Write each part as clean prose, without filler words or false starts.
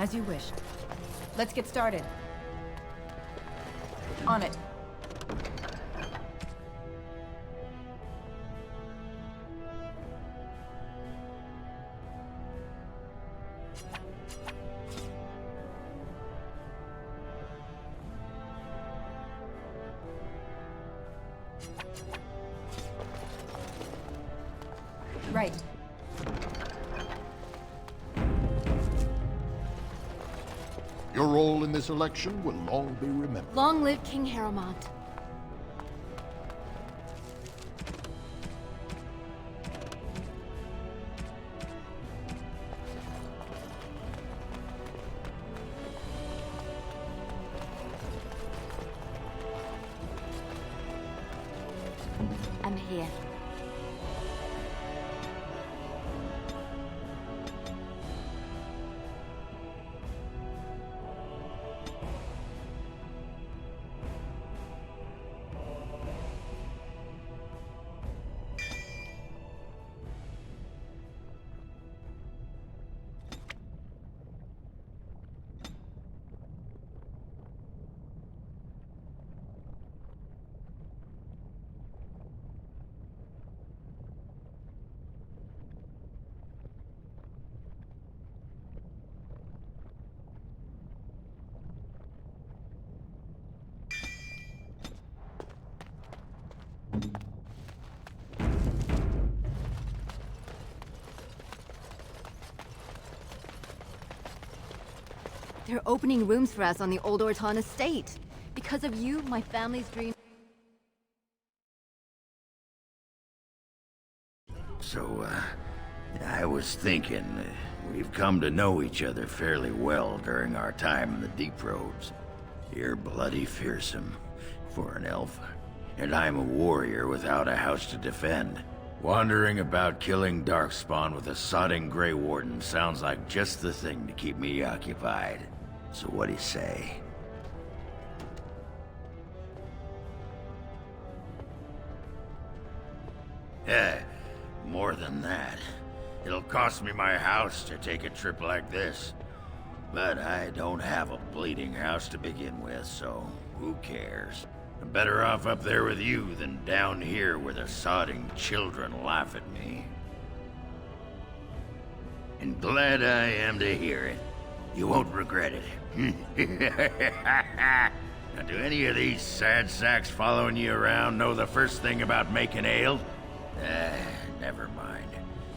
As you wish. Let's get started. On it. Right. Your role in this election will long be remembered. Long live King Haramont. I'm here. They're opening rooms for us on the Old Orton estate. Because of you, my family's dream... So, I was thinking, we've come to know each other fairly well during our time in the Deep Roads. You're bloody fearsome for an elf, and I'm a warrior without a house to defend. Wandering about killing Darkspawn with a sodding Grey Warden sounds like just the thing to keep me occupied. So what do you say? More than that. It'll cost me my house to take a trip like this. But I don't have a bleeding house to begin with, so who cares? I'm better off up there with you than down here where the sodding children laugh at me. And glad I am to hear it. You won't regret it. Now, do any of these sad sacks following you around know the first thing about making ale? Never mind.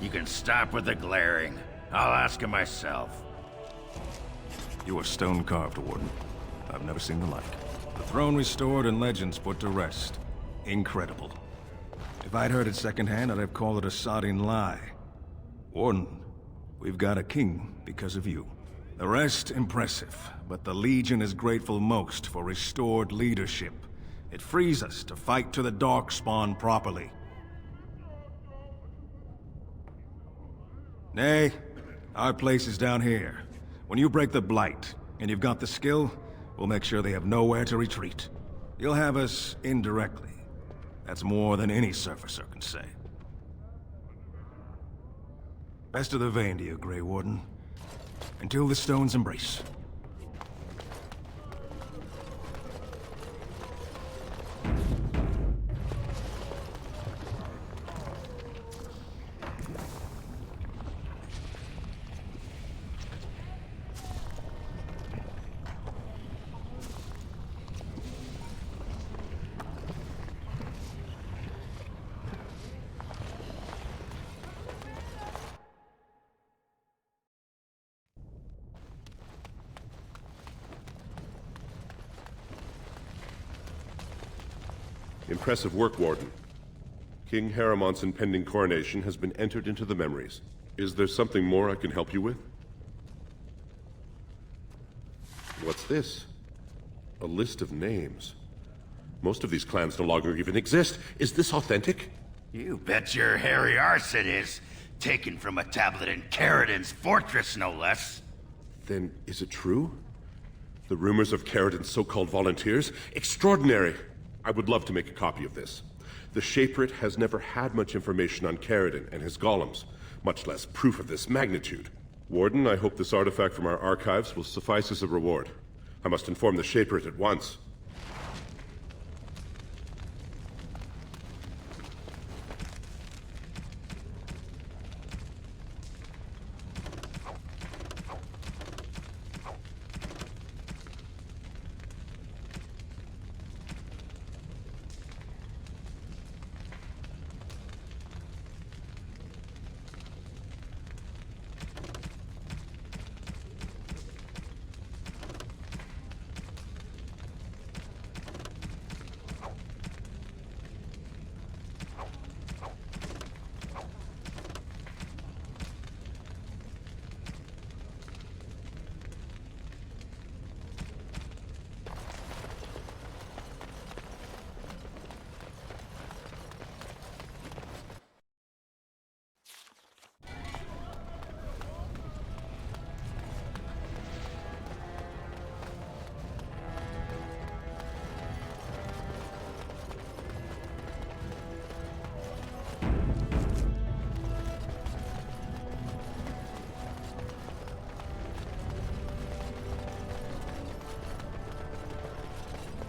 You can stop with the glaring. I'll ask him myself. You are stone-carved, Warden. I've never seen the like. The throne restored and legends put to rest. Incredible. If I'd heard it secondhand, I'd have called it a sodding lie. Warden, we've got a king because of you. The rest, impressive, but the Legion is grateful most for restored leadership. It frees us to fight to the Darkspawn properly. Nay, our place is down here. When you break the Blight, and you've got the skill, we'll make sure they have nowhere to retreat. You'll have us indirectly. That's more than any surfacer can say. Best of the vein to you, Grey Warden. Until the stones embrace. Impressive work, Warden. King Haramont's impending coronation has been entered into the memories. Is there something more I can help you with? What's this? A list of names. Most of these clans no longer even exist. Is this authentic? You bet your hairy arse it is. Taken from a tablet in Caridin's fortress, no less. Then is it true? The rumors of Caridin's so-called volunteers? Extraordinary! I would love to make a copy of this. The Shaperate has never had much information on Caridin and his golems, much less proof of this magnitude. Warden, I hope this artifact from our archives will suffice as a reward. I must inform the Shaper at once.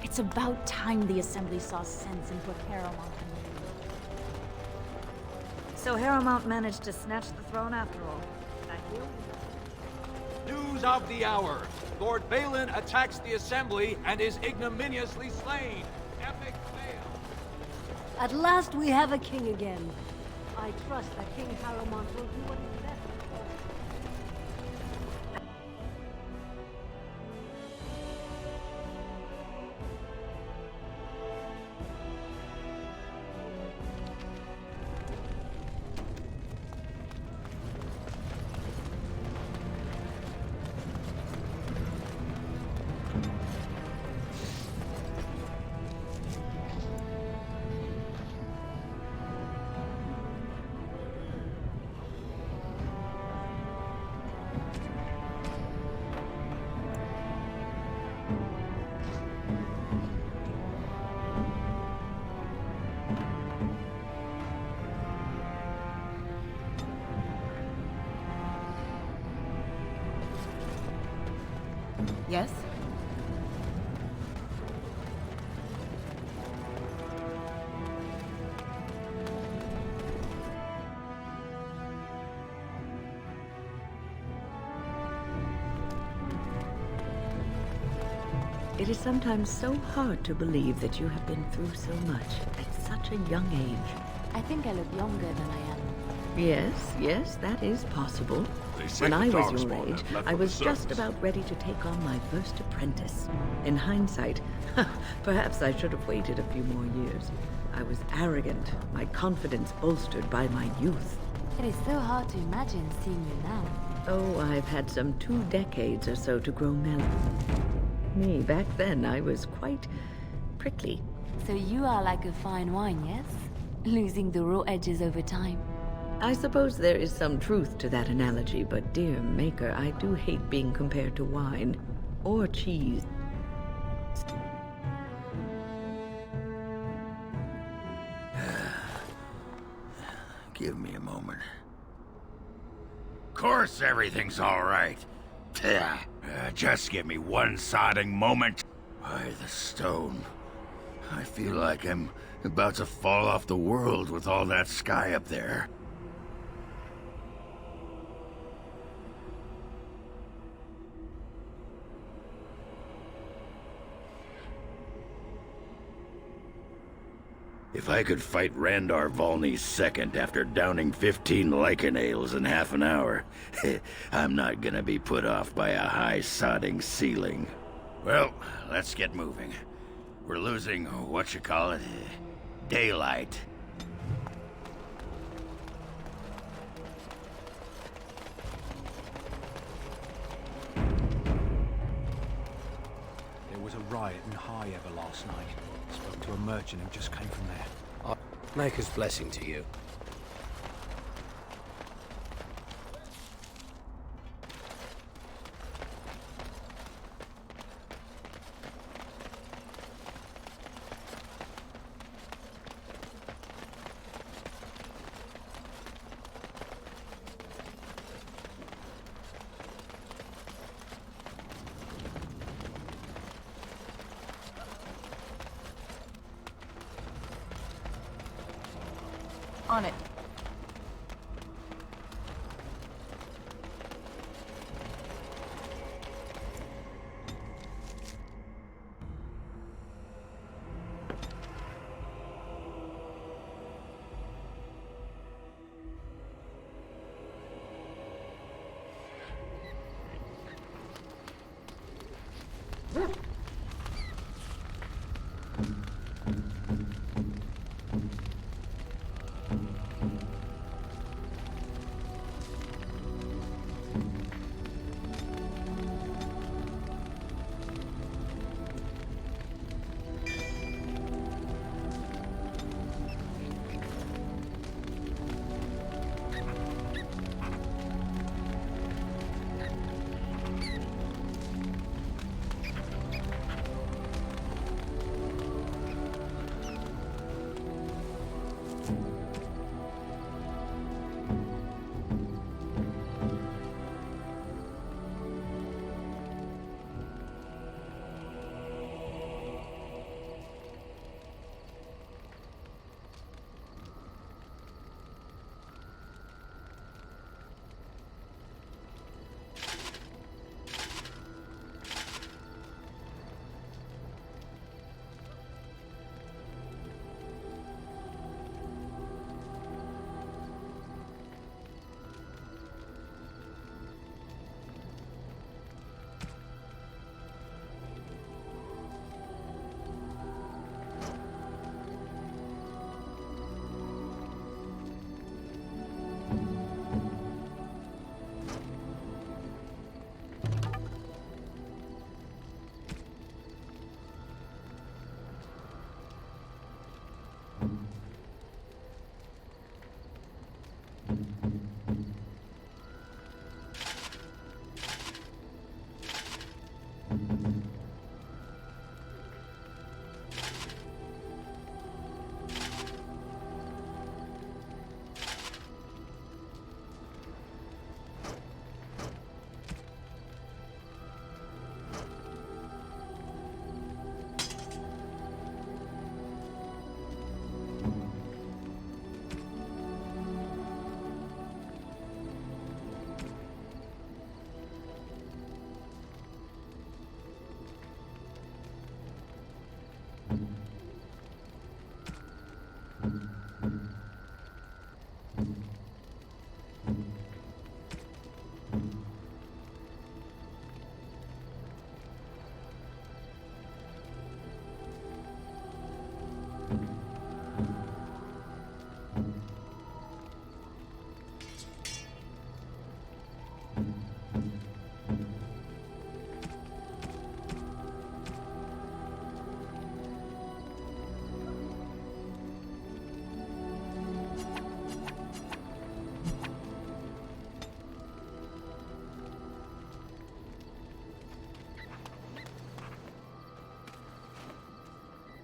It's about time the Assembly saw sense and put Harrowmount in the lead. So Harrowmount managed to snatch the throne after all. I hear News of the hour. Lord Balin attacks the Assembly and is ignominiously slain. Epic fail. At last we have a king again. I trust that King Harrowmount will do what is best. Yes? It is sometimes so hard to believe that you have been through so much at such a young age. I think I look younger than I am. Yes, that is possible. They say When the I was dogs your spawn age, have left I for the was just surface. about ready to take on my first apprentice. In hindsight, perhaps I should have waited a few more years. I was arrogant, my confidence bolstered by my youth. It is so hard to imagine seeing you now. Oh, I've had some 2 decades or so to grow mellow. Me, back then, I was quite prickly. So you are like a fine wine, yes? Losing the raw edges over time. I suppose there is some truth to that analogy, but dear Maker, I do hate being compared to wine. Or cheese. Give me a moment. Of course everything's all right. Just give me one sodding moment. By the stone. I feel like I'm about to fall off the world with all that sky up there. If I could fight Randar Volney's second after downing 15 lichen ales in half an hour, I'm not gonna be put off by a high sodding ceiling. Well, let's get moving. We're losing, daylight. There was a riot in High Ever last night. Spoke to a merchant who just came from there. Maker's blessing to you. On it.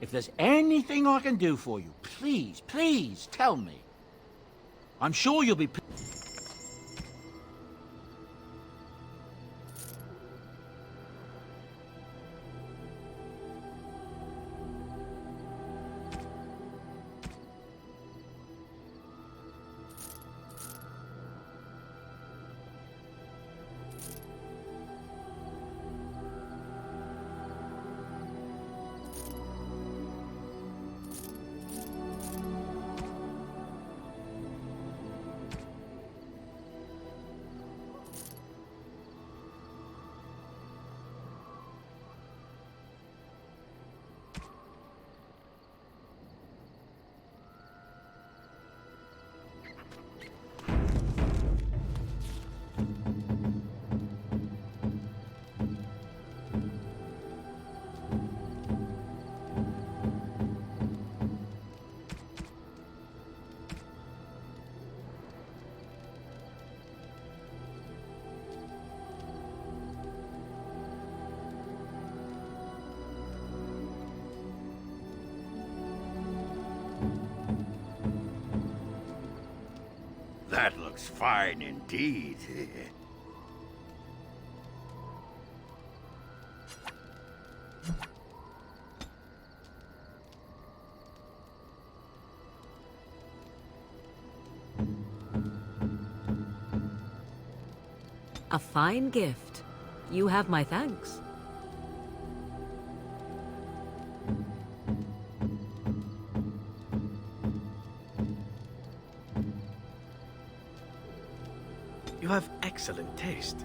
If there's anything I can do for you, please, please tell me. I'm sure you'll be... That looks fine indeed. A fine gift. You have my thanks. You have excellent taste.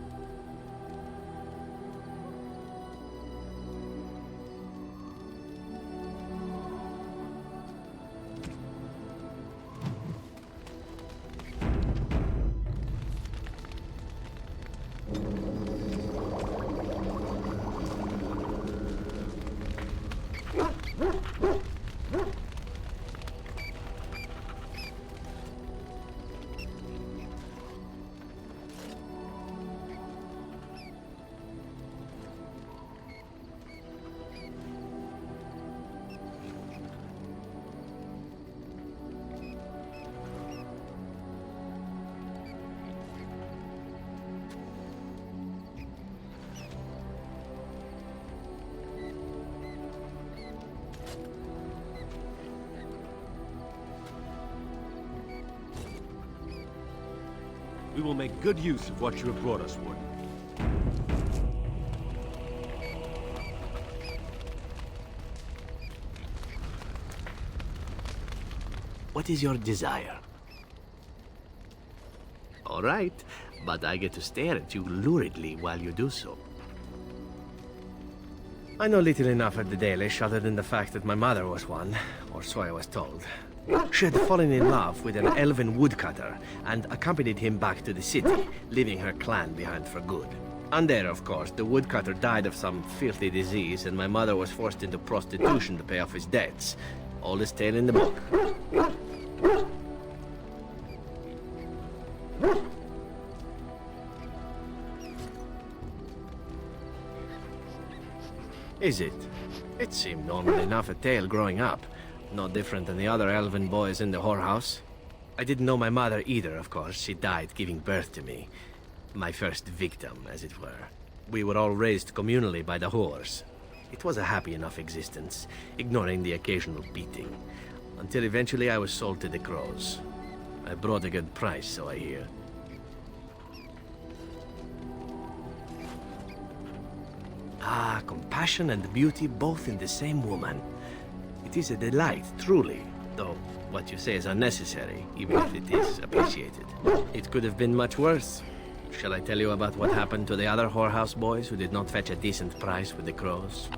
We will make good use of what you have brought us, Warden. What is your desire? All right, but I get to stare at you luridly while you do so. I know little enough of the Dalish other than the fact that my mother was one, or so I was told. She had fallen in love with an elven woodcutter and accompanied him back to the city, leaving her clan behind for good. And there, of course, the woodcutter died of some filthy disease and my mother was forced into prostitution to pay off his debts. Oldest tale in the book. Is it? It seemed normal enough a tale growing up. No different than the other elven boys in the whorehouse. I didn't know my mother either, of course. She died giving birth to me. My first victim, as it were. We were all raised communally by the whores. It was a happy enough existence, ignoring the occasional beating. Until eventually I was sold to the crows. I brought a good price, so I hear. Ah, compassion and beauty both in the same woman. It is a delight, truly, though what you say is unnecessary, even if it is appreciated. It could have been much worse. Shall I tell you about what happened to the other whorehouse boys who did not fetch a decent price with the crows?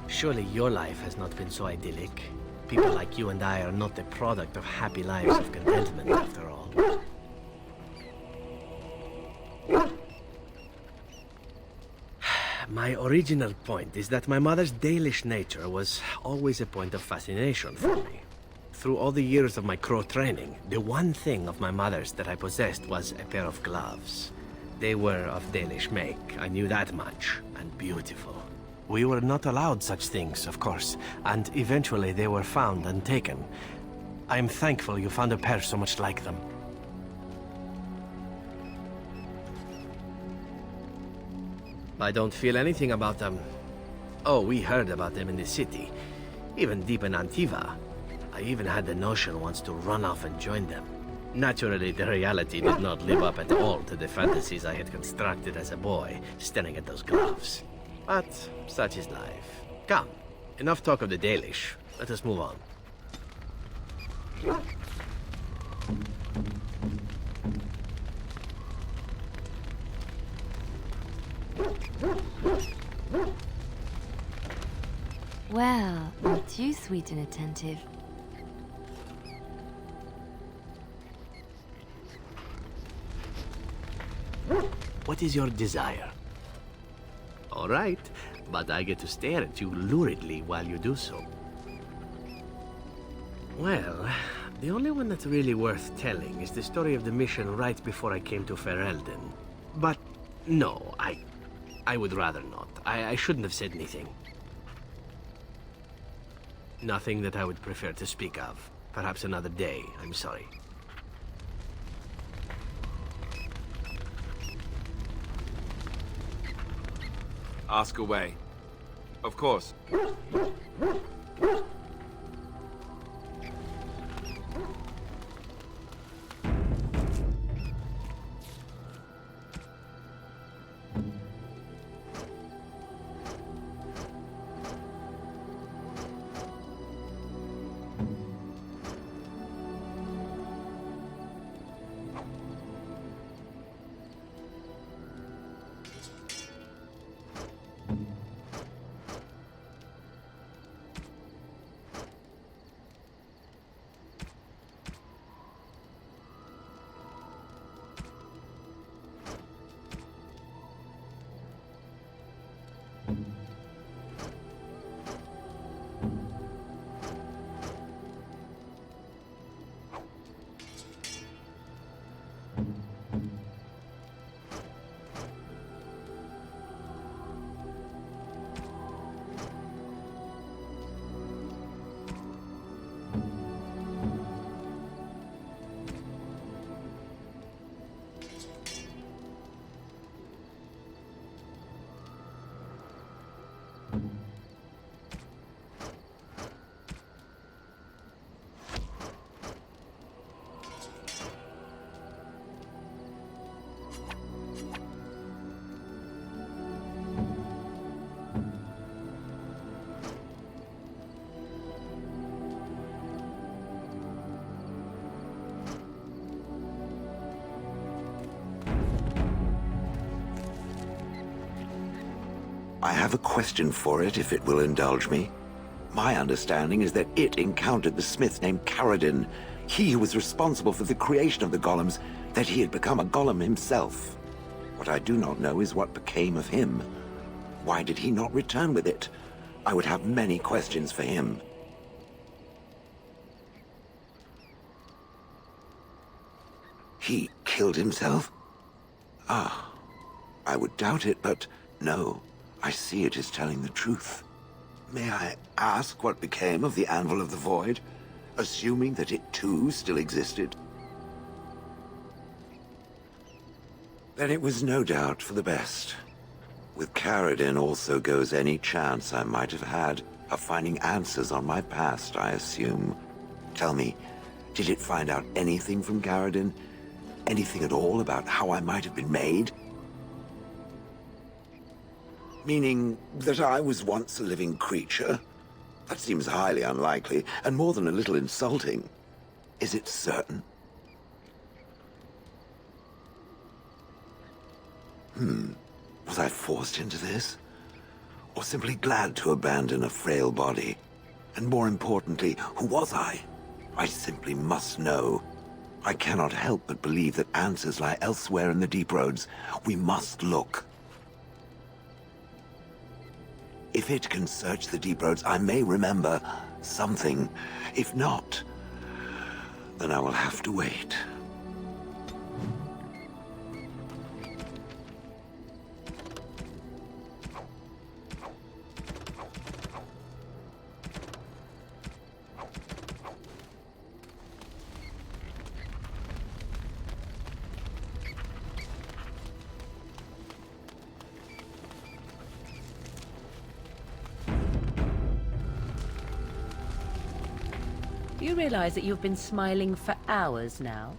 Surely your life has not been so idyllic. People like you and I are not the product of happy lives of contentment, after all. My original point is that my mother's Dalish nature was always a point of fascination for me. Through all the years of my crow training, the one thing of my mother's that I possessed was a pair of gloves. They were of Dalish make, I knew that much, and beautiful. We were not allowed such things, of course, and eventually they were found and taken. I am thankful you found a pair so much like them. I don't feel anything about them. Oh, we heard about them in the city, even deep in Antiva. I even had the notion once to run off and join them. Naturally, the reality did not live up at all to the fantasies I had constructed as a boy, staring at those gloves. But such is life. Come, enough talk of the Dalish. Let us move on. Well, not too sweet and attentive. What is your desire? All right, but I get to stare at you luridly while you do so. Well, the only one that's really worth telling is the story of the mission right before I came to Ferelden. But no, I would rather not. I shouldn't have said anything. Nothing that I would prefer to speak of. Perhaps another day, I'm sorry. Ask away. Of course. have a question for it, if it will indulge me. My understanding is that it encountered the smith named Caradin, he who was responsible for the creation of the golems, that he had become a golem himself. What I do not know is what became of him. Why did he not return with it? I would have many questions for him. He killed himself? Ah, I would doubt it, but no, I see it is telling the truth. May I ask what became of the Anvil of the Void, assuming that it too still existed? Then it was no doubt for the best. With Caradin also goes any chance I might have had of finding answers on my past, I assume. Tell me, did it find out anything from Caradin? Anything at all about how I might have been made? Meaning that I was once a living creature? That seems highly unlikely, and more than a little insulting. Is it certain? Was I forced into this? Or simply glad to abandon a frail body? And more importantly, who was I? I simply must know. I cannot help but believe that answers lie elsewhere in the deep roads. We must look. If it can search the deep roads, I may remember something. If not, then I will have to wait. Do you realize that you've been smiling for hours now?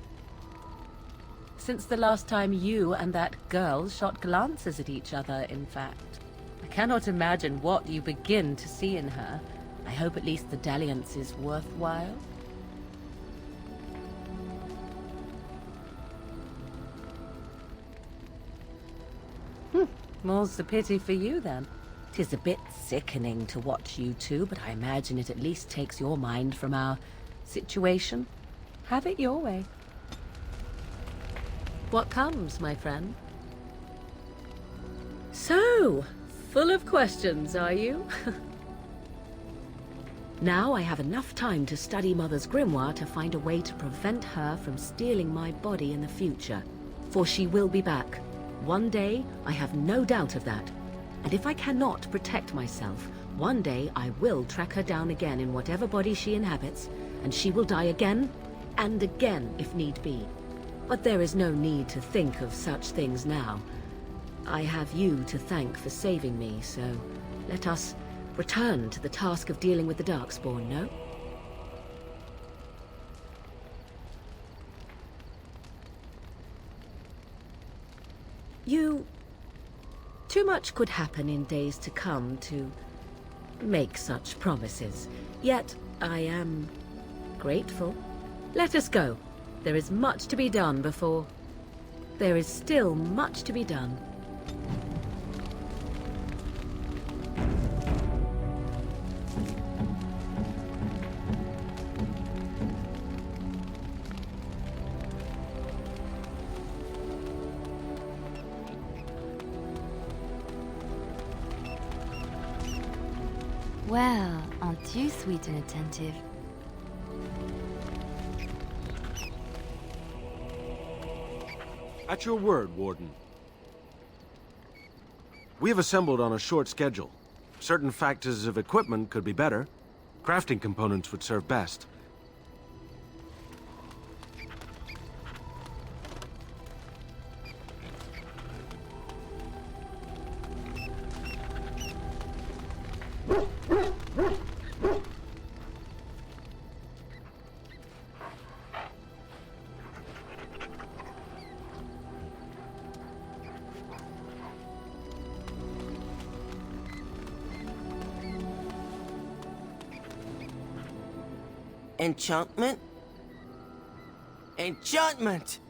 Since the last time you and that girl shot glances at each other, in fact. I cannot imagine what you begin to see in her. I hope at least the dalliance is worthwhile. More's the pity for you, then. 'Tis a bit sickening to watch you two, but I imagine it at least takes your mind from our situation. Have it your way. What comes, my friend? So, full of questions, are you? Now I have enough time to study Mother's grimoire to find a way to prevent her from stealing my body in the future. For she will be back. One day, I have no doubt of that. And if I cannot protect myself, one day I will track her down again in whatever body she inhabits, and she will die again and again if need be. But there is no need to think of such things now. I have you to thank for saving me, so let us return to the task of dealing with the Darkspawn, no? Too much could happen in days to come to make such promises. Yet, I am grateful. Let us go. There is much to be done before... There is still much to be done. Well, aren't you sweet and attentive? At your word, Warden. We have assembled on a short schedule. Certain factors of equipment could be better. Crafting components would serve best. Enchantment? Enchantment!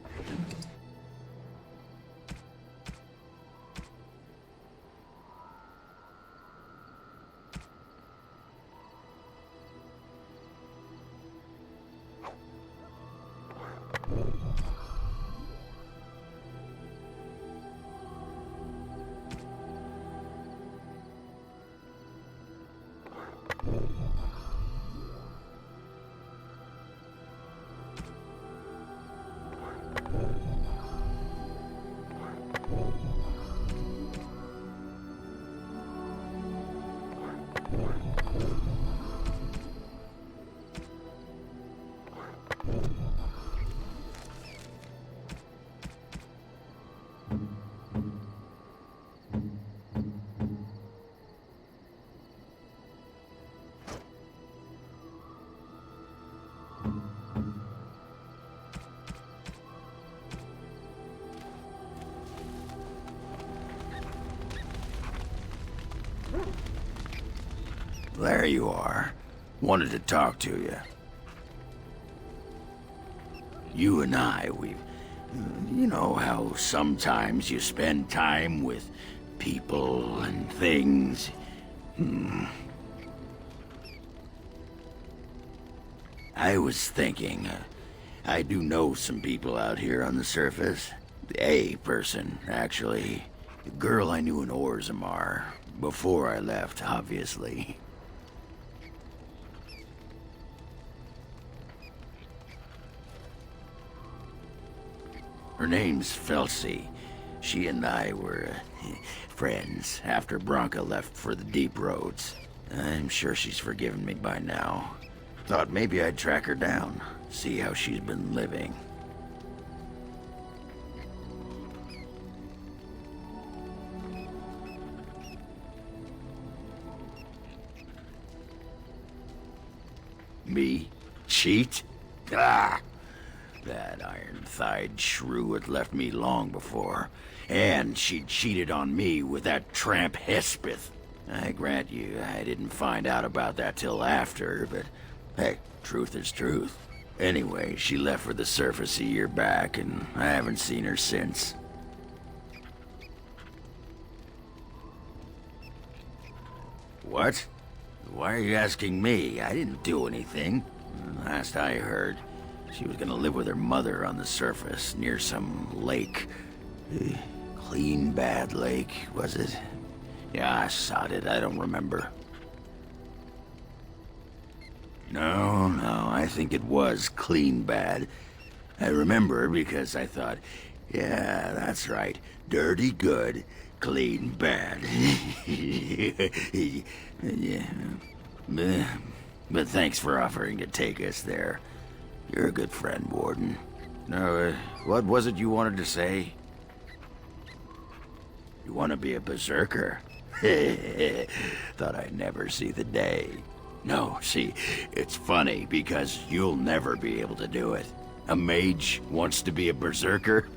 There you are. Wanted to talk to you. You and I, you know how sometimes you spend time with people and things. I was thinking, I do know some people out here on the surface. A person, actually. The girl I knew in Orzammar. Before I left, obviously. Her name's Felsi. She and I were friends after Branka left for the deep roads. I'm sure she's forgiven me by now. Thought maybe I'd track her down, see how she's been living. Me? Cheat? Ah! That iron-thighed shrew had left me long before. And she cheated on me with that tramp Hespith. I grant you, I didn't find out about that till after, but hey, truth is truth. Anyway, she left for the surface a year back, and I haven't seen her since. What? Why are you asking me? I didn't do anything. Last I heard, she was gonna live with her mother on the surface, near some lake. Clean Bad Lake, was it? Yeah, I sod it, I don't remember. No, I think it was Clean Bad. I remember because I thought, yeah, that's right. Dirty good, clean bad. Yeah. But thanks for offering to take us there. You're a good friend, Warden. No, what was it you wanted to say? You want to be a berserker? Thought I'd never see the day. No, see, it's funny because you'll never be able to do it. A mage wants to be a berserker?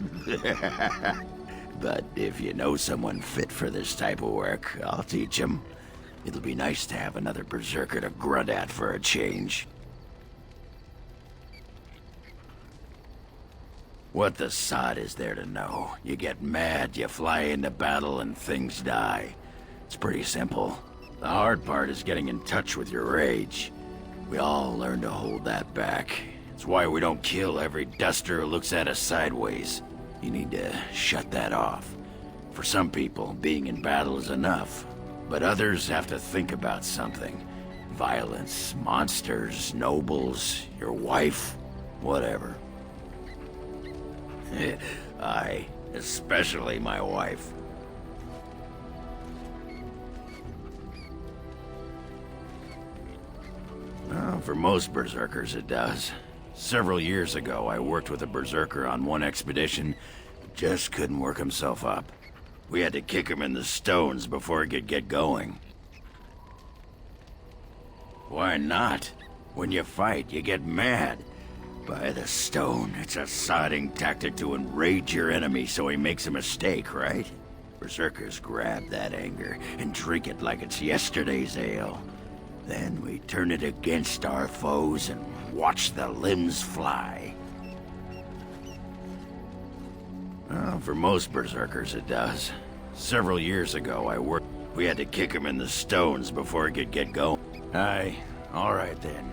But if you know someone fit for this type of work, I'll teach him. It'll be nice to have another berserker to grunt at for a change. What the sod is there to know? You get mad, you fly into battle, and things die. It's pretty simple. The hard part is getting in touch with your rage. We all learn to hold that back. It's why we don't kill every duster who looks at us sideways. You need to shut that off. For some people, being in battle is enough. But others have to think about something. Violence, monsters, nobles, your wife, whatever. Especially my wife. Well, for most berserkers it does. Several years ago, I worked with a berserker on one expedition. Just couldn't work himself up. We had to kick him in the stones before he could get going. Why not? When you fight, you get mad. By the stone, it's a sodding tactic to enrage your enemy so he makes a mistake, right? Berserkers grab that anger and drink it like it's yesterday's ale. Then we turn it against our foes and watch the limbs fly. Well, for most berserkers it does. Several years ago, we had to kick him in the stones before he could get going. Aye, all right then.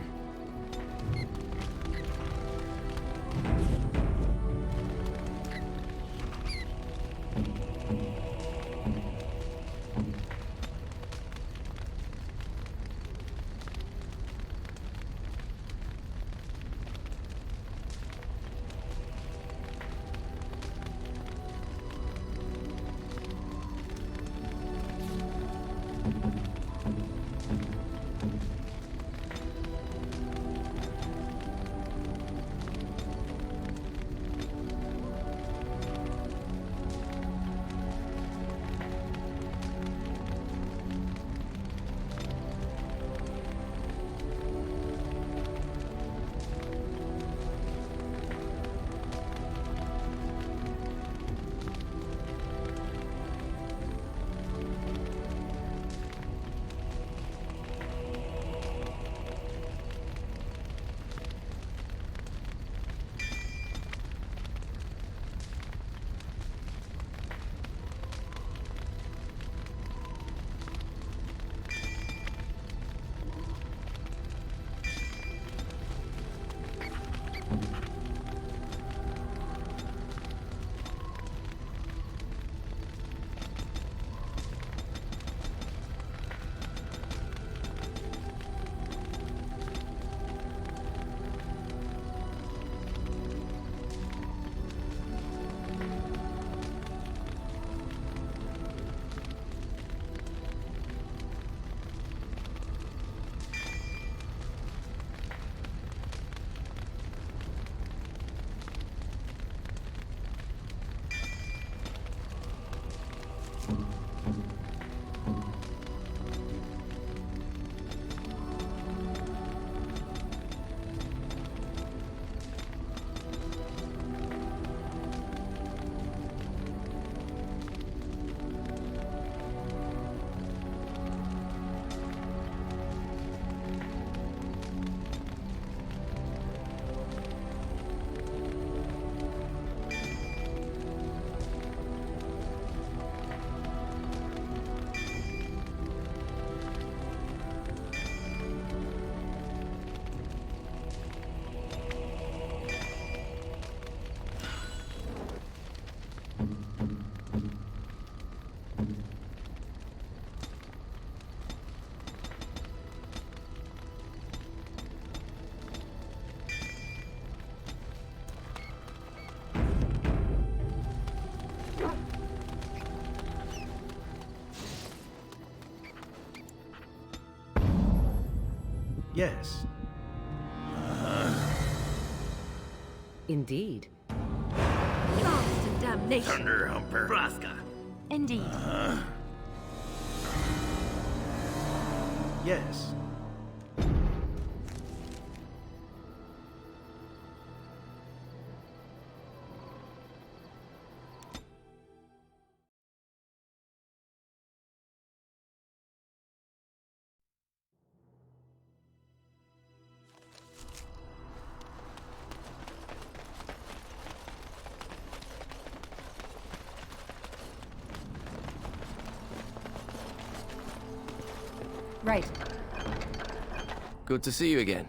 Yes. Indeed. Blast and damnation! Thunder Humper. Braska. Indeed. Yes. Right. Good to see you again.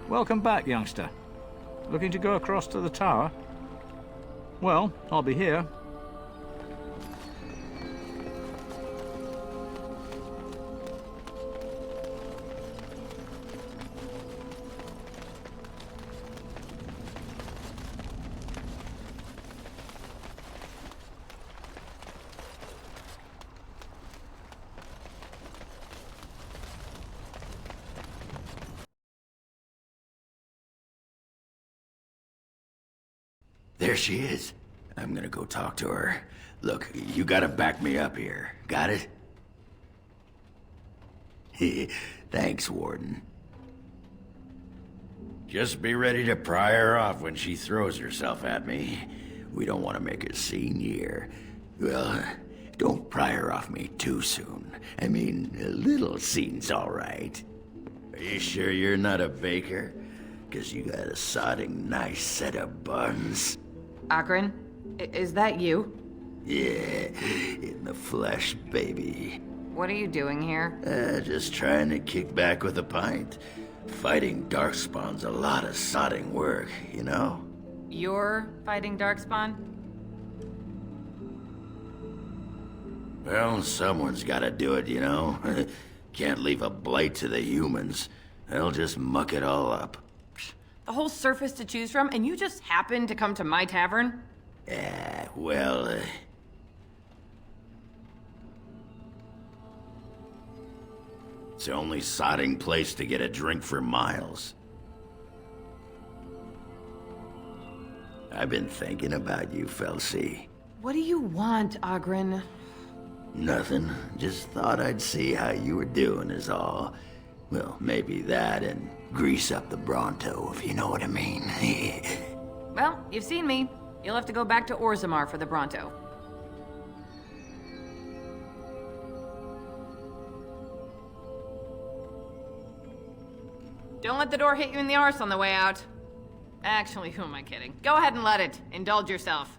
Welcome back, youngster. Looking to go across to the tower? Well, I'll be here. There she is. I'm gonna go talk to her. Look, you gotta back me up here. Got it? Thanks, Warden. Just be ready to pry her off when she throws herself at me. We don't want to make a scene here. Well, don't pry her off me too soon. I mean, a little scene's all right. Are you sure you're not a baker? 'Cause you got a sodding nice set of buns. Akron, is that you? Yeah, in the flesh, baby. What are you doing here? Just trying to kick back with a pint. Fighting Darkspawn's a lot of sodding work, you know? You're fighting Darkspawn? Well, someone's gotta do it, you know? Can't leave a blight to the humans. They'll just muck it all up. The whole surface to choose from, and you just happened to come to my tavern? Yeah, well, it's the only sodding place to get a drink for miles. I've been thinking about you, Felsi. What do you want, Ogren? Nothing. Just thought I'd see how you were doing is all. Well, maybe that and grease up the Bronto, if you know what I mean. Well, you've seen me. You'll have to go back to Orzammar for the Bronto. Don't let the door hit you in the arse on the way out. Actually, who am I kidding? Go ahead and let it. Indulge yourself.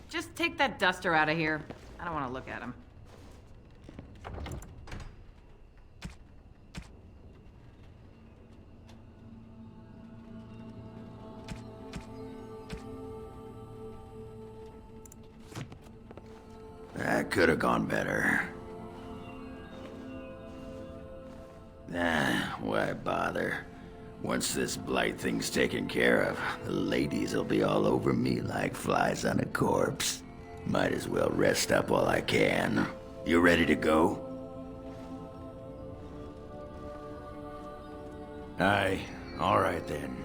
Just take that duster out of here. I don't want to look at him. That could have gone better. Why bother? Once this blight thing's taken care of, the ladies will be all over me like flies on a corpse. Might as well rest up while I can. You ready to go? Aye, all right then.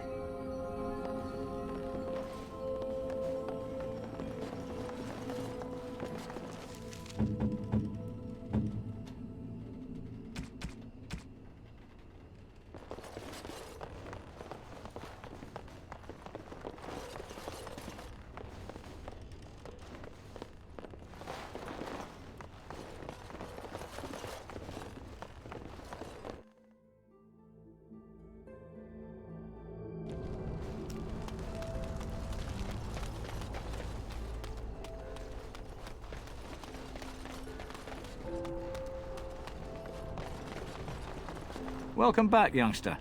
Welcome back, youngster.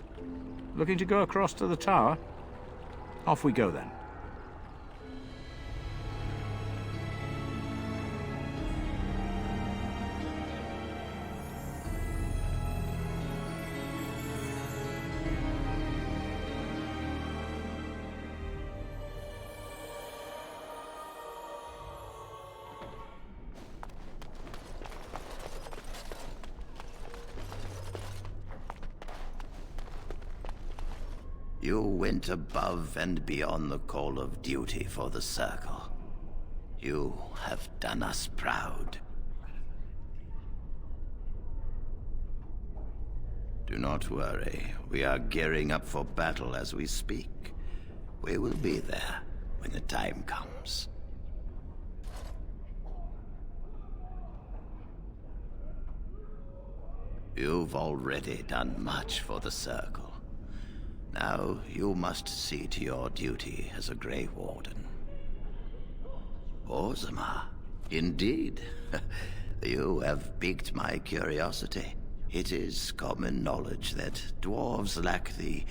Looking to go across to the tower? Off we go then. You went above and beyond the call of duty for the Circle. You have done us proud. Do not worry. We are gearing up for battle as we speak. We will be there when the time comes. You've already done much for the Circle. Now you must see to your duty as a Grey Warden. Orzammar, indeed. You have piqued my curiosity. It is common knowledge that dwarves lack the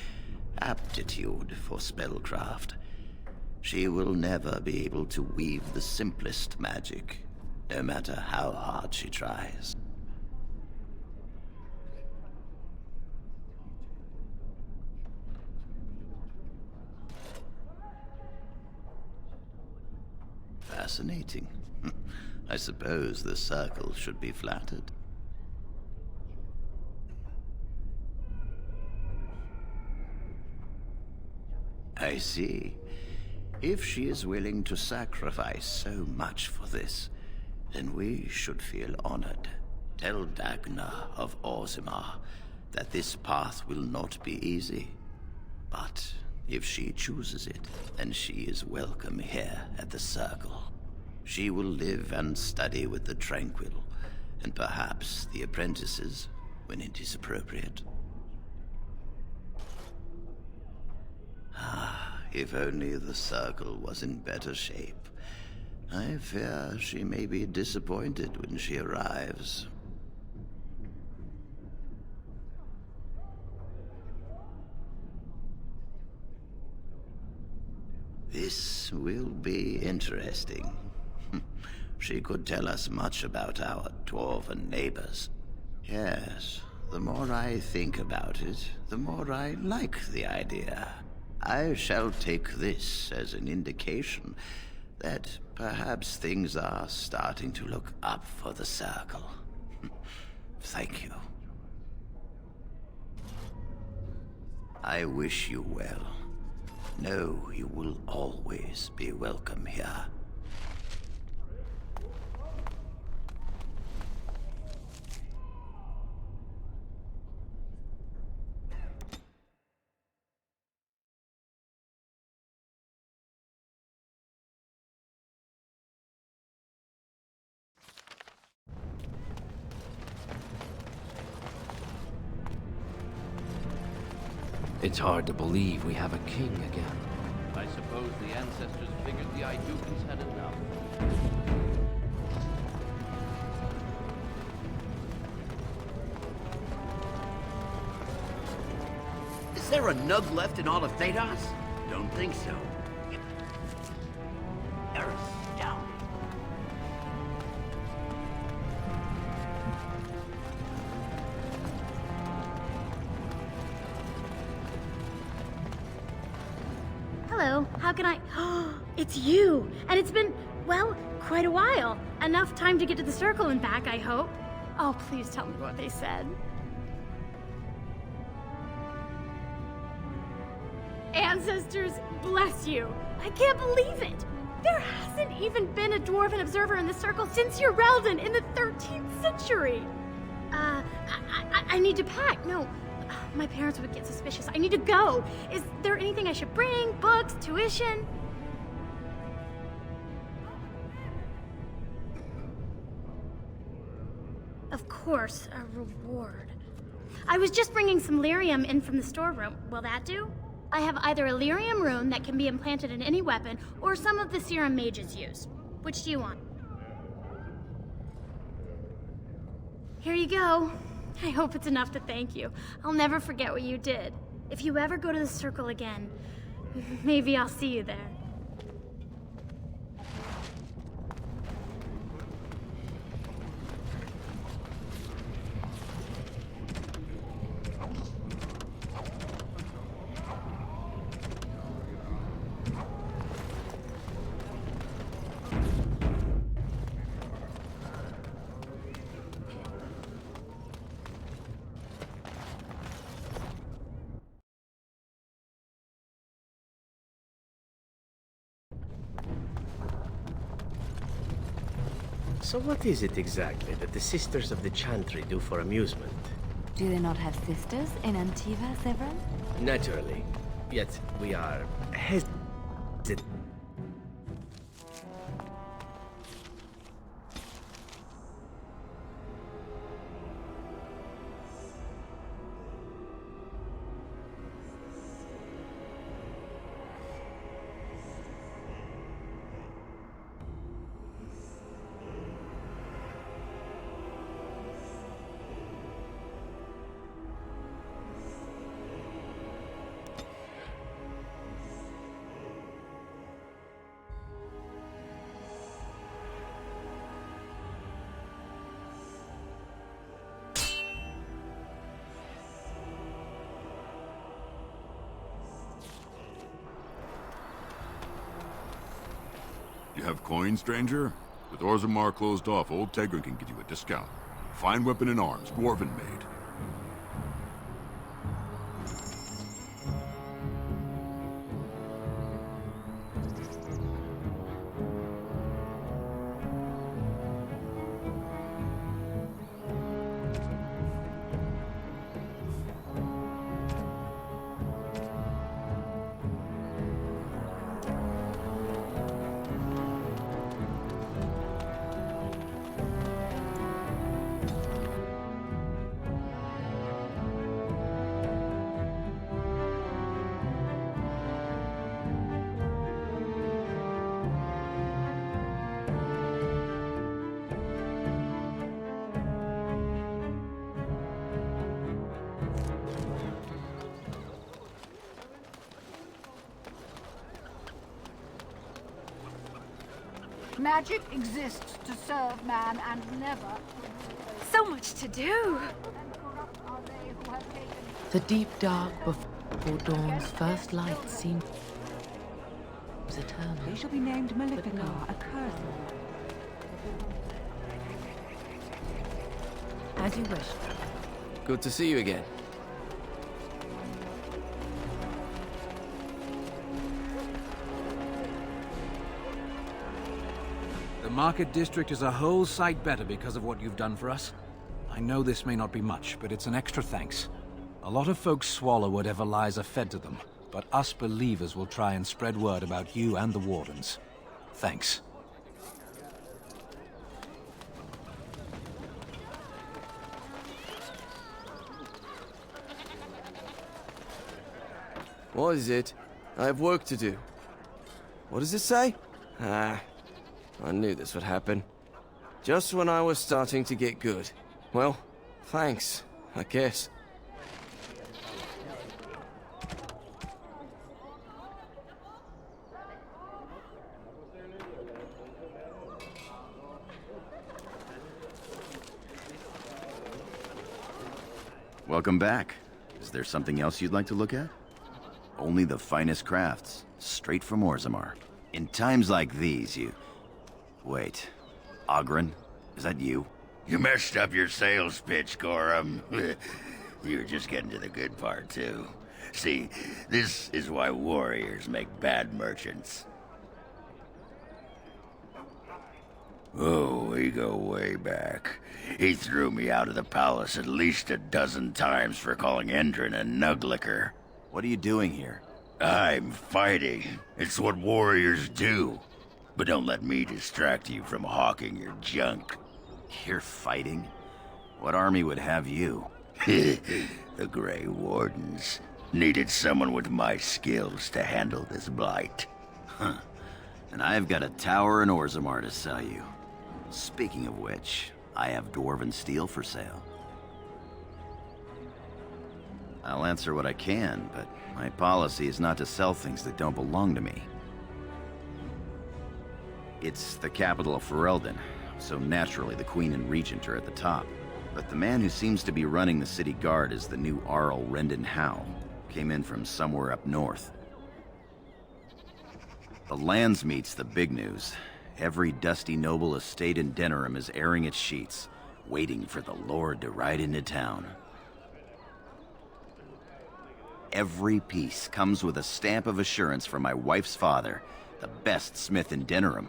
aptitude for spellcraft. She will never be able to weave the simplest magic, no matter how hard she tries. Fascinating. I suppose the Circle should be flattered. I see. If she is willing to sacrifice so much for this, then we should feel honored. Tell Dagna of Orzammar that this path will not be easy. But if she chooses it, then she is welcome here at the Circle. She will live and study with the Tranquil, and perhaps the apprentices, when it is appropriate. If only the Circle was in better shape. I fear she may be disappointed when she arrives. This will be interesting. She could tell us much about our dwarven neighbors. Yes, the more I think about it, the more I like the idea. I shall take this as an indication that perhaps things are starting to look up for the Circle. Thank you. I wish you well. Know you will always be welcome here. It's hard to believe we have a king again. I suppose the ancestors figured the Aidukans had enough. Is there a nug left in all of Thedas? Don't think so. They're astounding. Hello, how can I... It's you! And it's been, well, quite a while. Enough time to get to the Circle and back, I hope. Oh, please tell me what they said. Ancestors, bless you. I can't believe it. There hasn't even been a dwarven observer in the Circle since Urelden in the 13th century. I need to pack. No, my parents would get suspicious. I need to go. Is there anything I should bring? Books? Tuition? Of course, a reward. I was just bringing some lyrium in from the storeroom. Will that do? I have either a lyrium rune that can be implanted in any weapon, or some of the serum mages use. Which do you want? Here you go. I hope it's enough to thank you. I'll never forget what you did. If you ever go to the Circle again, maybe I'll see you there. So what is it exactly that the Sisters of the Chantry do for amusement? Do they not have sisters in Antiva, Severin? Naturally. Yet we are hesitant. You have coin, stranger? With Orzammar closed off, old Tegrin can give you a discount. Fine weapon and arms, dwarven made. Magic exists to serve man and never... So much to do! The deep dark before dawn's first light seems eternal. They shall be named Maleficar, a curse. As you wish. Good to see you again. The Market District is a whole sight better because of what you've done for us. I know this may not be much, but it's an extra thanks. A lot of folks swallow whatever lies are fed to them, but us believers will try and spread word about you and the Wardens. Thanks. What is it? I have work to do. What does it say? Ah, I knew this would happen. Just when I was starting to get good. Well, thanks, I guess. Welcome back. Is there something else you'd like to look at? Only the finest crafts, straight from Orzammar. In times like these, you... Wait. Ogren? Is that you? You messed up your sales pitch, Gorham. You were just getting to the good part, too. See, this is why warriors make bad merchants. Oh, we go way back. He threw me out of the palace at least a dozen times for calling Endrin a nuglicker. What are you doing here? I'm fighting. It's what warriors do. But don't let me distract you from hawking your junk. You're fighting? What army would have you? The Grey Wardens needed someone with my skills to handle this blight. Huh. And I've got a tower in Orzammar to sell you. Speaking of which, I have dwarven steel for sale. I'll answer what I can, but my policy is not to sell things that don't belong to me. It's the capital of Ferelden, so naturally the Queen and Regent are at the top. But the man who seems to be running the city guard is the new Arl Rendon Howe. Came in from somewhere up north. The Landsmeet's the big news. Every dusty noble estate in Denerim is airing its sheets, waiting for the Lord to ride into town. Every piece comes with a stamp of assurance from my wife's father, the best smith in Denerim.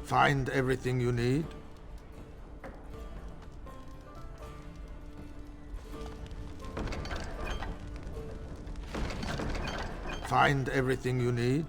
Find everything you need? Find everything you need?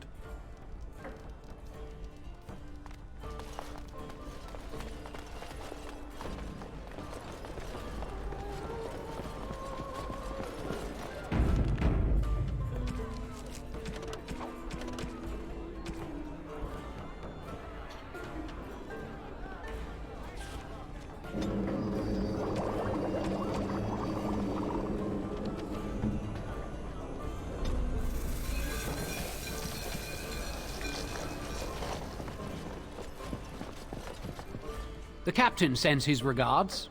The captain sends his regards.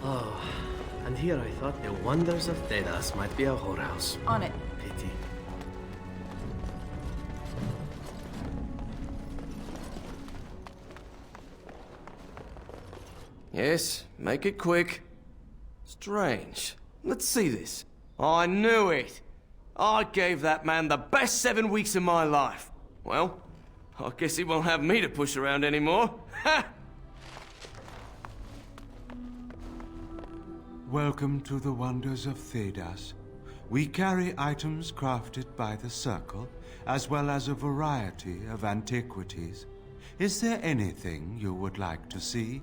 Oh, and here I thought the wonders of Thedas might be a whorehouse. On it. Pity. Yes, make it quick. Strange. Let's see this. I knew it! I gave that man the best 7 weeks of my life. Well, I guess he won't have me to push around anymore. Ha! Welcome to the wonders of Thedas. We carry items crafted by the Circle, as well as a variety of antiquities. Is there anything you would like to see?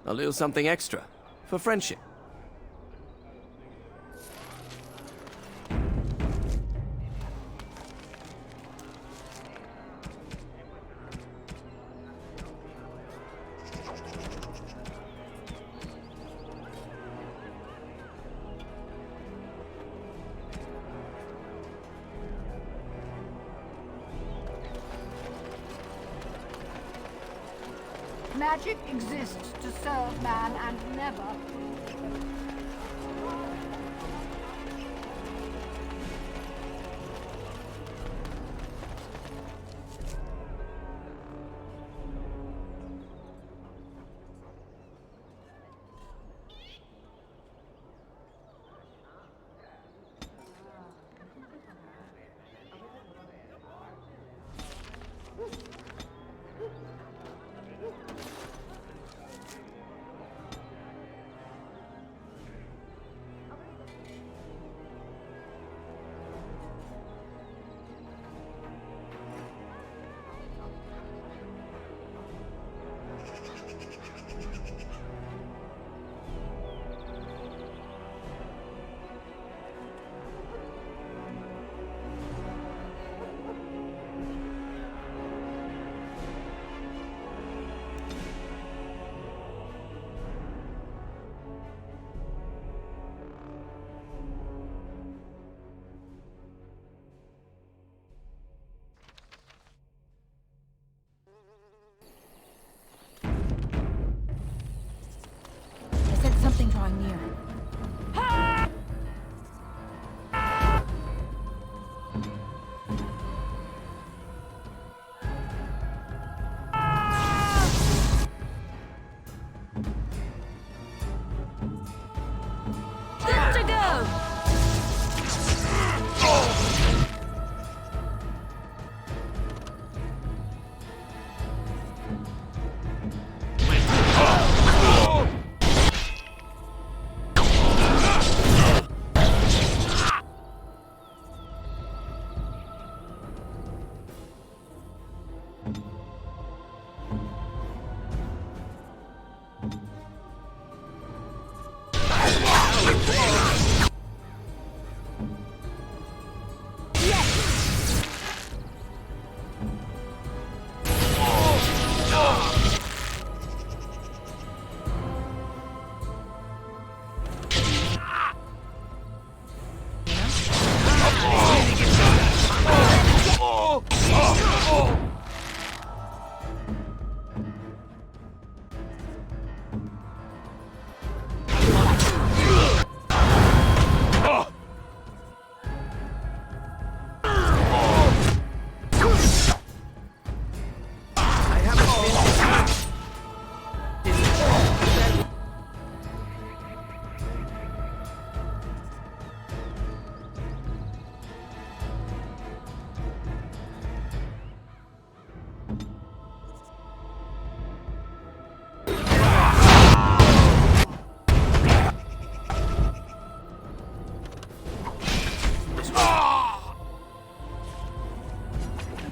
A little something extra. For friendship. Magic exists to serve man and never... I sense something drawing near. Good to go!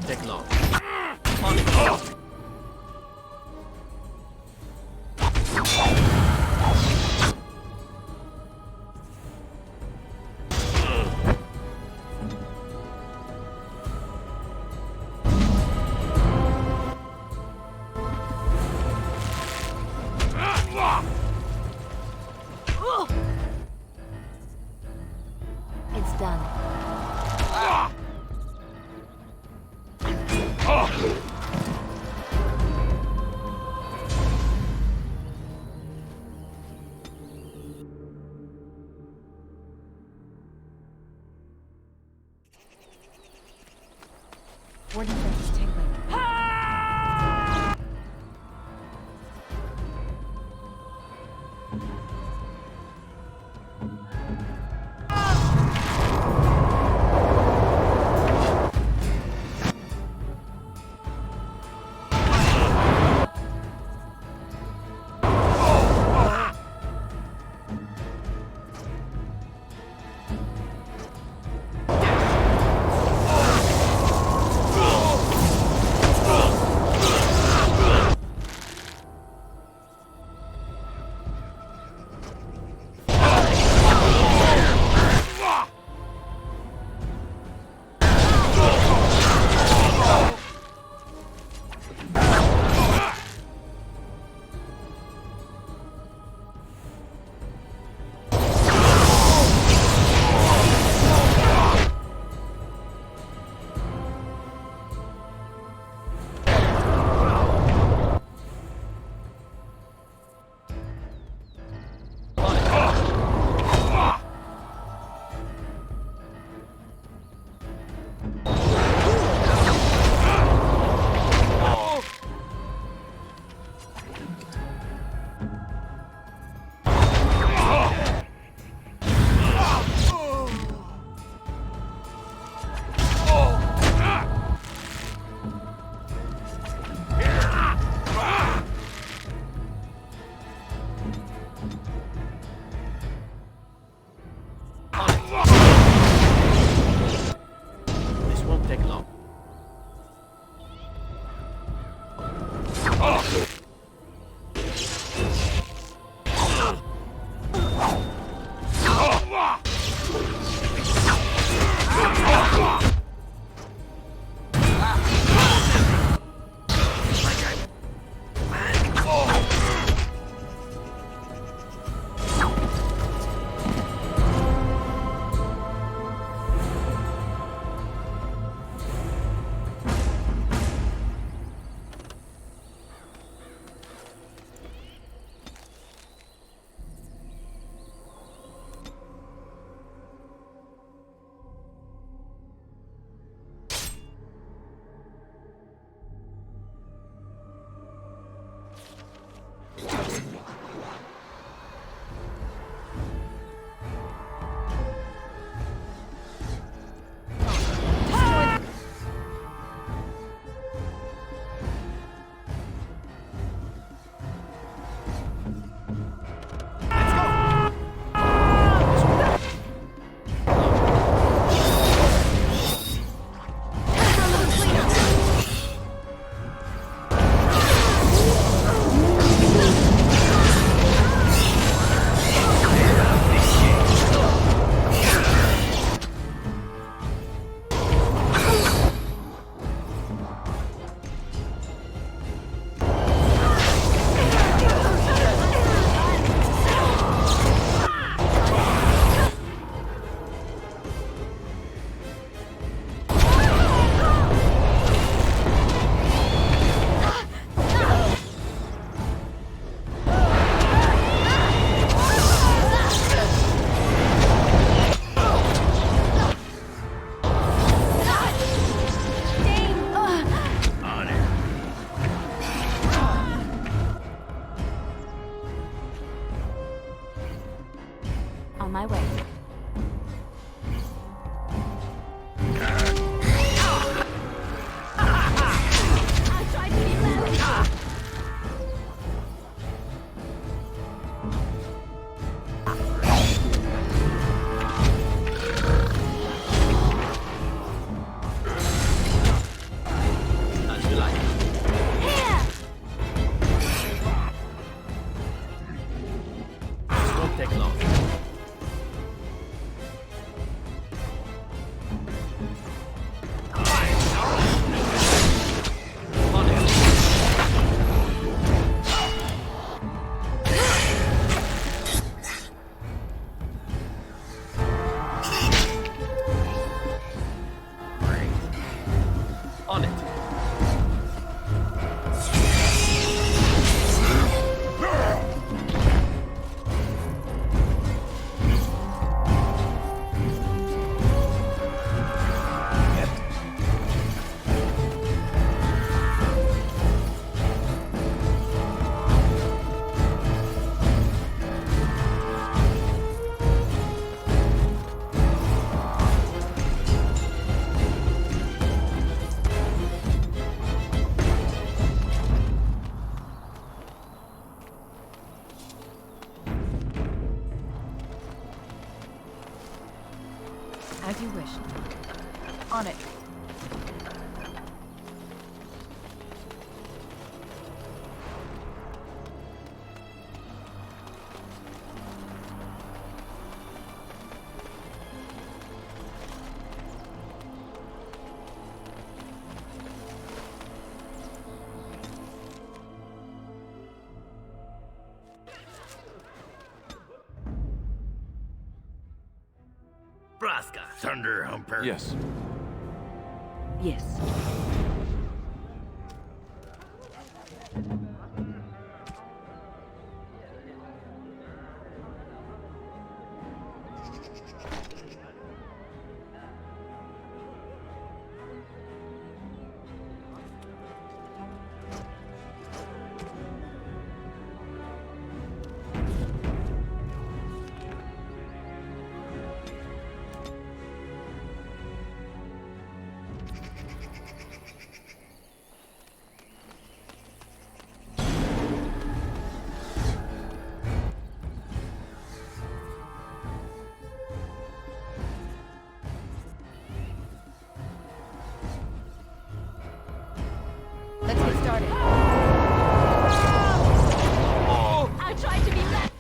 Take long. It's done. Warden says he's tingling. my way. I tried to be loud. As you like. This won't take long. On it. On it. As you wish. On it. Braska. Thunder Humper. Yes. Yes. Let's get started. I tried to be loud.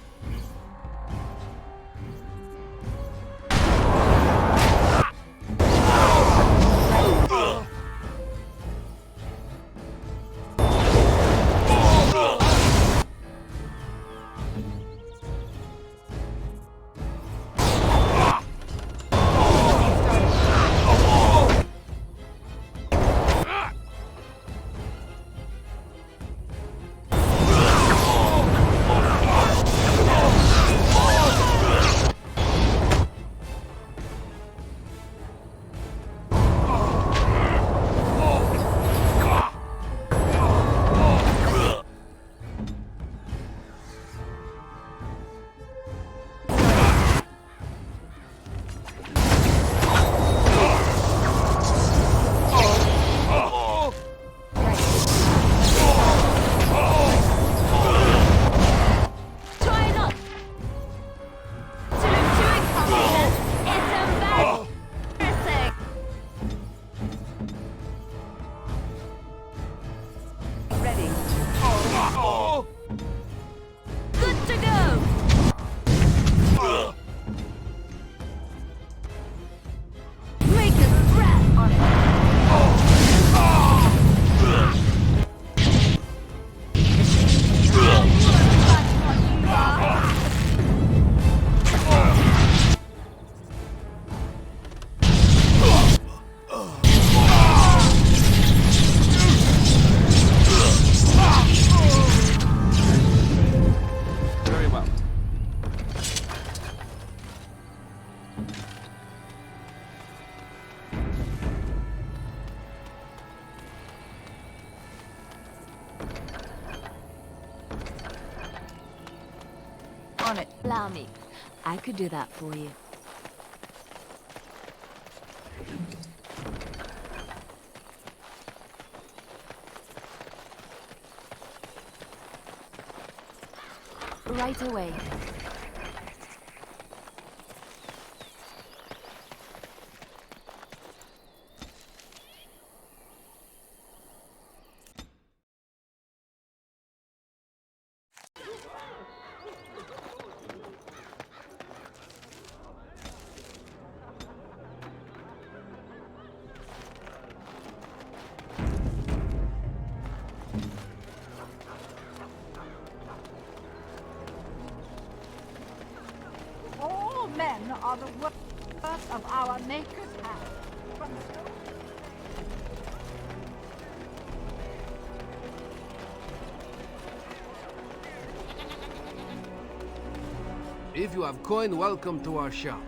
On it. Allow me. I could do that for you. Right away. All men are the work of our Maker's hand. From stone If you have coin, welcome to our shop.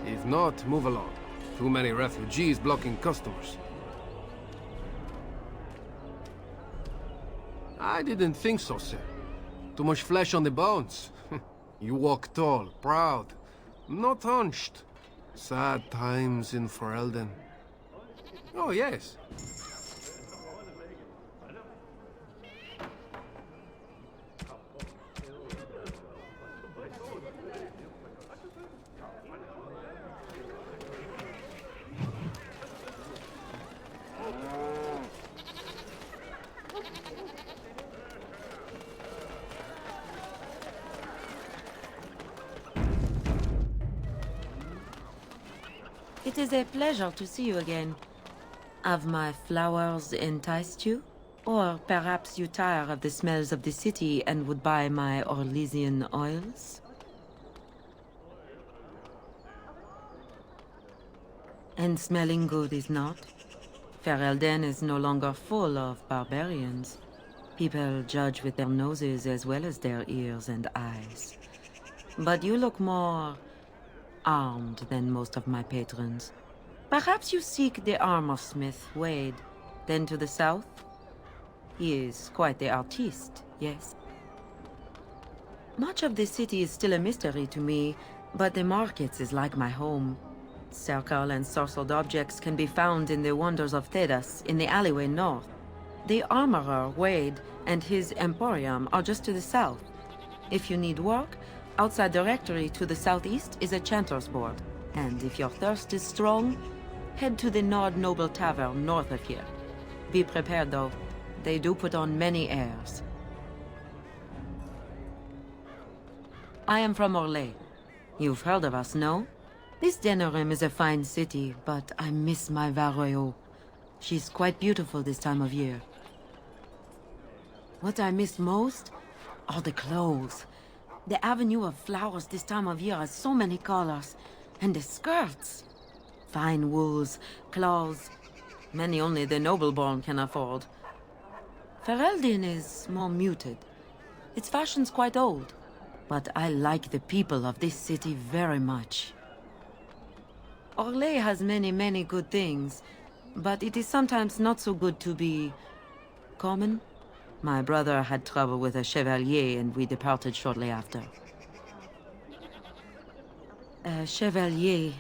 If not, move along. Too many refugees blocking customers. I didn't think so, sir. Too much flesh on the bones. You walk tall, proud, not hunched. Sad times in Ferelden. Oh, yes. It is a pleasure to see you again. Have my flowers enticed you? Or perhaps you tire of the smells of the city and would buy my Orlesian oils? And smelling good is not. Ferelden is no longer full of barbarians. People judge with their noses as well as their ears and eyes. But you look more armed than most of my patrons. Perhaps you seek the armorsmith, Wade. Then to the south? He is quite the artiste, yes? Much of the city is still a mystery to me, but the markets is like my home. Circle and sorcelled objects can be found in the wonders of Thedas, in the alleyway north. The armorer, Wade, and his emporium are just to the south. If you need work, outside the rectory to the southeast is a chandler's board. And if your thirst is strong, head to the Nord Noble Tavern north of here. Be prepared, though. They do put on many airs. I am from Orlais. You've heard of us, no? This Denerim is a fine city, but I miss my Varroyo. She's quite beautiful this time of year. What I miss most are the clothes. The avenue of flowers this time of year has so many colors. And the skirts. Fine wools, cloths. Many only the noble-born can afford. Ferelden is more muted. Its fashion's quite old. But I like the people of this city very much. Orlais has many, many good things. But it is sometimes not so good to be common. My brother had trouble with a chevalier and we departed shortly after. A chevalier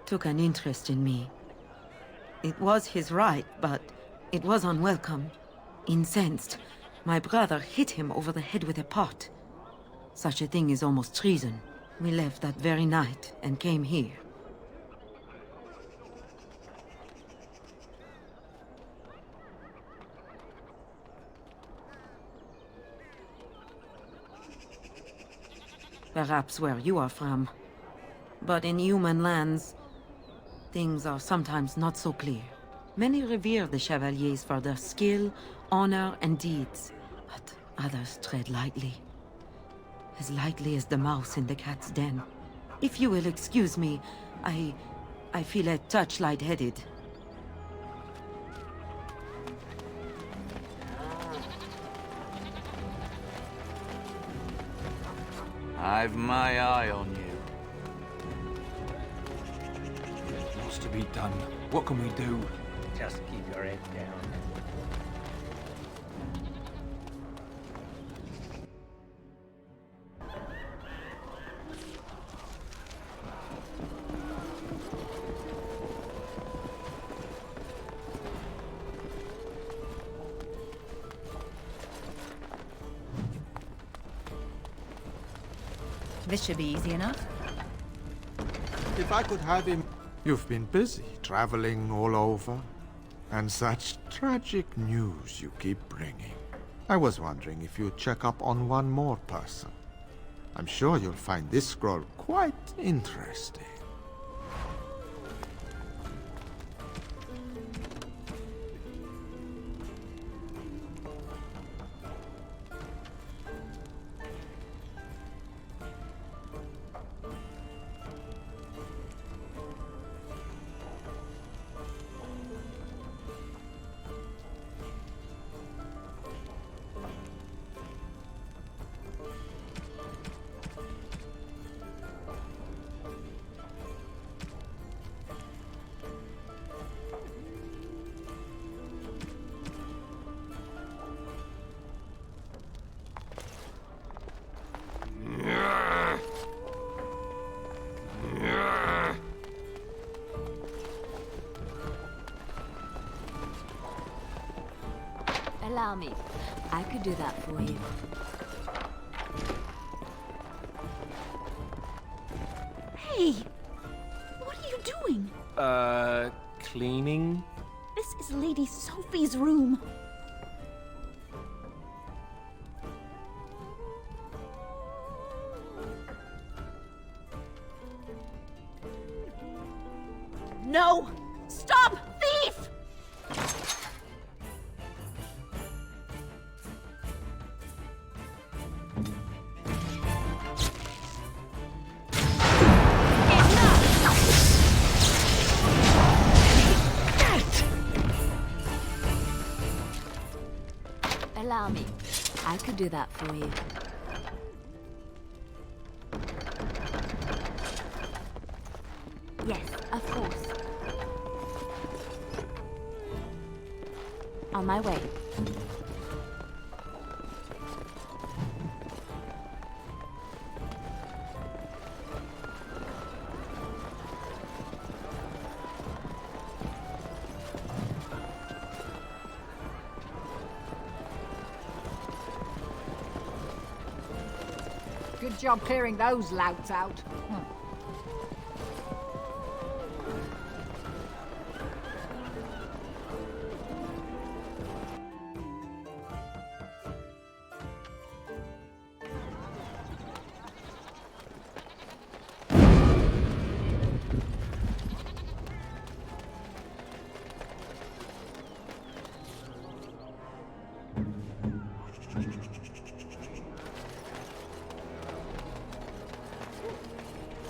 took an interest in me. It was his right, but it was unwelcome. Incensed, my brother hit him over the head with a pot. Such a thing is almost treason. We left that very night and came here. Perhaps where you are from. But in human lands, things are sometimes not so clear. Many revere the chevaliers for their skill, honor, and deeds, but others tread lightly. As lightly as the mouse in the cat's den. If you will excuse me, I feel a touch lightheaded. I've my eye on you. What's to be done? What can we do? Just keep your head down. This should be easy enough. If I could have him... You've been busy, traveling all over. And such tragic news you keep bringing. I was wondering if you'd check up on one more person. I'm sure you'll find this scroll quite interesting. Allow me. I could do that for you. Hey! What are you doing? Cleaning? This is Lady Sophie's room. No! Stop, thief! Allow me. I could do that for you. Yes, of course. On my way. Good job clearing those louts out.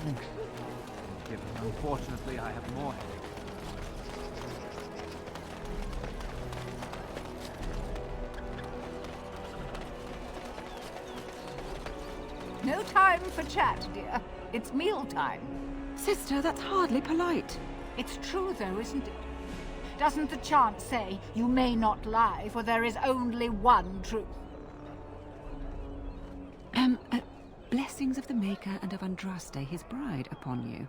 Thanks. Unfortunately, I have more headache. No time for chat, dear. It's mealtime. Sister, that's hardly polite. It's true, though, isn't it? Doesn't the chant say, you may not lie, for there is only one truth? Blessings of the Maker and of Andraste, his bride, upon you.